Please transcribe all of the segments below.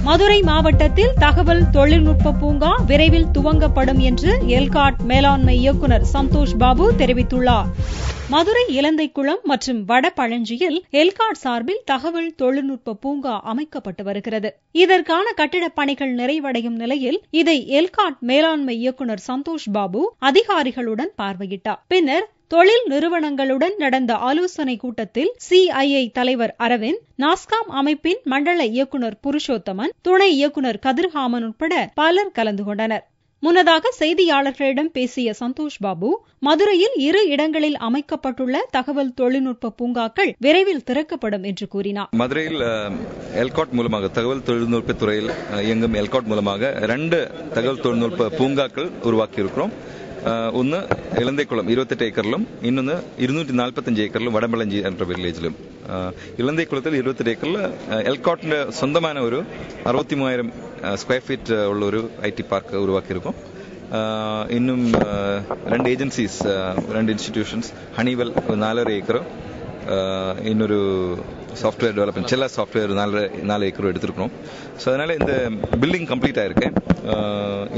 மதுரை மாவட்டத்தில் தகவல் தொழில்நுட்ப பூங்கா விரைவில் துவங்கப்படும் என்று எல்காட் மேலாண்மை இயக்குநர் சந்தோஷ் பாபு தெரிவித்துள்ளார். மதுரை இலந்தைக்குளம் மற்றும் வடபழஞ்சியில் எல்காட் சார்பில் தகவல் தொழில்நுட்ப பூங்கா அமைக்கப்பட்டு வருகிறது. இதற்கான கட்டிடப் பணிகள் நிறைவடையும் நிலையில் இதை எல்காட் மேலாண்மை இயக்குநர் சந்தோஷ் பாபு அதிகாரிகளுடன் பார்வையிட்டார். பின்னர் தொழில் நிறுவனங்களுடன் நடந்த ஆலோசனைக் கூட்டத்தில் சிஐஐ தலைவர் அரவிந்த், நாஸ்காம் அமைப்பின் மண்டல இயக்குநர் புருஷோத்தமன், துணை இயக்குநர் கதிர்காமன் உட்பட பலர் கலந்து கொண்டனர். முன்னதாக செய்தியாளர்களிடம் பேசிய சந்தோஷ் பாபு, மதுரையில் 2 இடங்களில் அமைக்கப்பட்டுள்ள தகவல் தொழில்நுட்ப பூங்காக்கள் விரைவில் திறக்கப்படும் என்று கூறினார். மதுரையில் எல்காட் மூலமாக தகவல் தொழில்நுட்ப துறையில் இயங்கும் எல்காட் மூலமாக 2 தகவல் தொழில்நுட்ப பூங்காக்கள் உருவாக்கி இருக்கிறோம். ഒന്ന് ഇളന്തേക്കുളം 28 ഏക്കറിലും ഇന്നൊന്ന് 245 ഏക്കറിലും വടമ്പളഞ്ചി എன்ற വില്ലേജിലും. ഇളന്തേക്കുളത്തിൽ 28 ഏക്കറിൽ എൽകോട്ടിന്റെ സ്വന്തമായ ഒരു 63,000 സ്ക്വയർ ഫീറ്റ് ഉള്ള ഒരു IT പാർക്ക് ഉരുവാക്കിയിരിക്കും. இன்னும் 2 ஏஜென்சிஸ், 2 இன்ஸ்டிடியூஷன்ஸ், ஹனிவெல் 4.5 ஏக்கரும், இன்னொரு சாஃப்ட்வேர் டெவலப்மெண்ட் செல்லா சாஃப்ட்வேர் 4 ஏக்கரும் எடுத்திருக்கிறோம். ஸோ அதனால இந்த பில்டிங் கம்ப்ளீட் ஆயிருக்கு.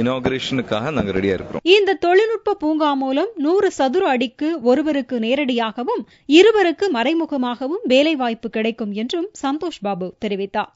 இனாகரேஷனுக்காக நாங்கள் ரெடியா இருக்கிறோம். இந்த தொழில்நுட்ப பூங்கா மூலம் 100 சதுர அடிக்கு ஒருவருக்கு நேரடியாகவும் 2 மறைமுகமாகவும் வேலைவாய்ப்பு கிடைக்கும் என்றும் சந்தோஷ் பாபு தெரிவித்தார்.